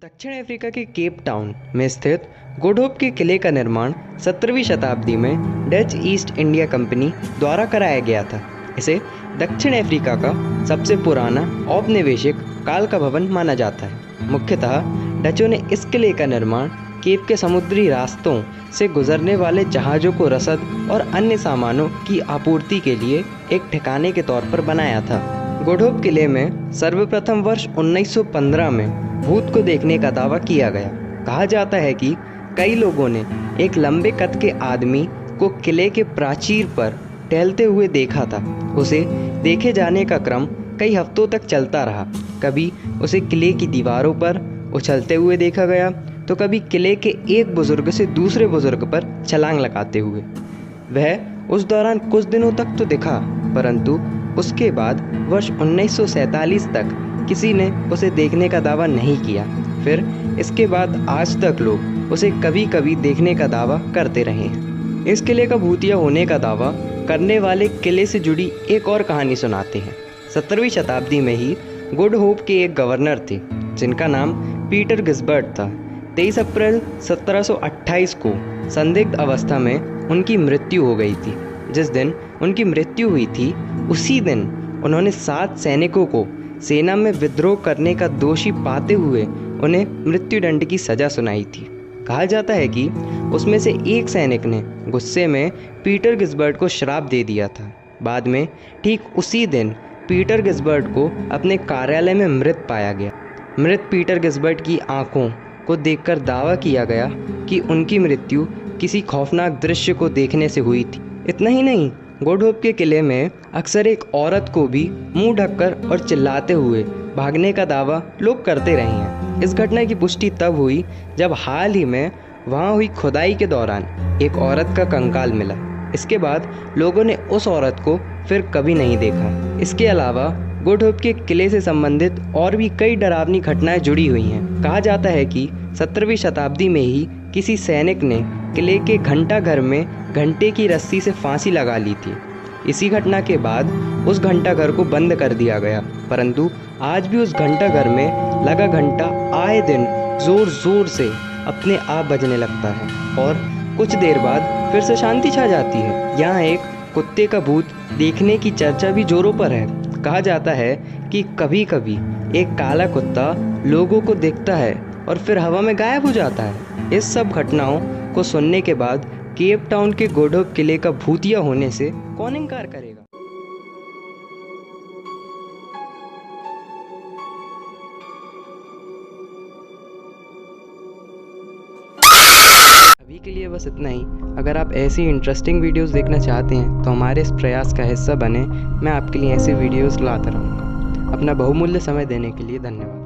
दक्षिण अफ्रीका के Cape Town में स्थित गुड होप के किले का निर्माण 17वीं शताब्दी में डच ईस्ट इंडिया कंपनी द्वारा कराया गया था। इसे दक्षिण अफ्रीका का सबसे पुराना औपनिवेशिक काल का भवन माना जाता है। मुख्यतः डचों ने इस किले का निर्माण केप के समुद्री रास्तों से गुजरने वाले जहाज़ों को रसद और अन्य सामानों की आपूर्ति के लिए एक ठिकाने के तौर पर बनाया था। गुड होप किले में सर्वप्रथम वर्ष 1915 में भूत को देखने का दावा किया गया। कहा जाता है कि कई लोगों ने एक लंबे कद के आदमी को किले के प्राचीर पर टहलते हुए देखा था। उसे देखे जाने का क्रम कई हफ्तों तक चलता रहा। कभी उसे किले की दीवारों पर उछलते हुए देखा गया तो कभी किले के एक बुजुर्ग से दूसरे बुजुर्ग पर छलांग लगाते हुए। वह उस दौरान कुछ दिनों तक तो दिखा, परंतु उसके बाद वर्ष 1947 तक किसी ने उसे देखने का दावा नहीं किया। फिर इसके बाद आज तक लोग उसे कभी कभी देखने का दावा करते रहे। इस किले का भूतिया होने का दावा करने वाले किले से जुड़ी एक और कहानी सुनाते हैं। 17वीं शताब्दी में ही गुड होप के एक गवर्नर थे जिनका नाम पीटर गिस्बर्ट था। 23 अप्रैल 1728 को संदिग्ध अवस्था में उनकी मृत्यु हो गई थी। जिस दिन उनकी मृत्यु हुई थी उसी दिन उन्होंने 7 सैनिकों को सेना में विद्रोह करने का दोषी पाते हुए उन्हें मृत्युदंड की सजा सुनाई थी। कहा जाता है कि उसमें से एक सैनिक ने गुस्से में पीटर गिस्बर्ट को श्राप दे दिया था। बाद में ठीक उसी दिन पीटर गिस्बर्ट को अपने कार्यालय में मृत पाया गया। मृत पीटर गिस्बर्ट की आंखों को देखकर दावा किया गया कि उनकी मृत्यु किसी खौफनाक दृश्य को देखने से हुई थी। इतना ही नहीं, गुड होप के किले में अक्सर एक औरत को भी मुंह ढककर और चिल्लाते हुए भागने का दावा लोग करते रहे हैं। इस घटना की पुष्टि तब हुई जब हाल ही में वहां हुई खुदाई के दौरान एक औरत का कंकाल मिला। इसके बाद लोगों ने उस औरत को फिर कभी नहीं देखा। इसके अलावा गुड होप के किले से संबंधित और भी कई डरावनी घटनाएं जुड़ी हुई हैं। कहा जाता है कि 17वीं शताब्दी में ही किसी सैनिक ने किले के घंटा घर में घंटे की रस्सी से फांसी लगा ली थी। इसी घटना के बाद उस घंटा घर को बंद कर दिया गया, परंतु आज भी उस घंटा घर में लगा घंटा आए दिन जोर जोर से अपने आप बजने लगता है और कुछ देर बाद फिर से शांति छा जाती है। यहाँ एक कुत्ते का भूत देखने की चर्चा भी जोरों पर है। कहा जाता है कि कभी कभी एक काला कुत्ता लोगों को देखता है और फिर हवा में गायब हो जाता है। इस सब घटनाओं को सुनने के बाद केप टाउन के गुड होप किले का भूतिया होने से कौन इनकार करेगा। अभी के लिए बस इतना ही। अगर आप ऐसी इंटरेस्टिंग वीडियोस देखना चाहते हैं तो हमारे इस प्रयास का हिस्सा बने। मैं आपके लिए ऐसे वीडियोस लाता रहूँगा। अपना बहुमूल्य समय देने के लिए धन्यवाद।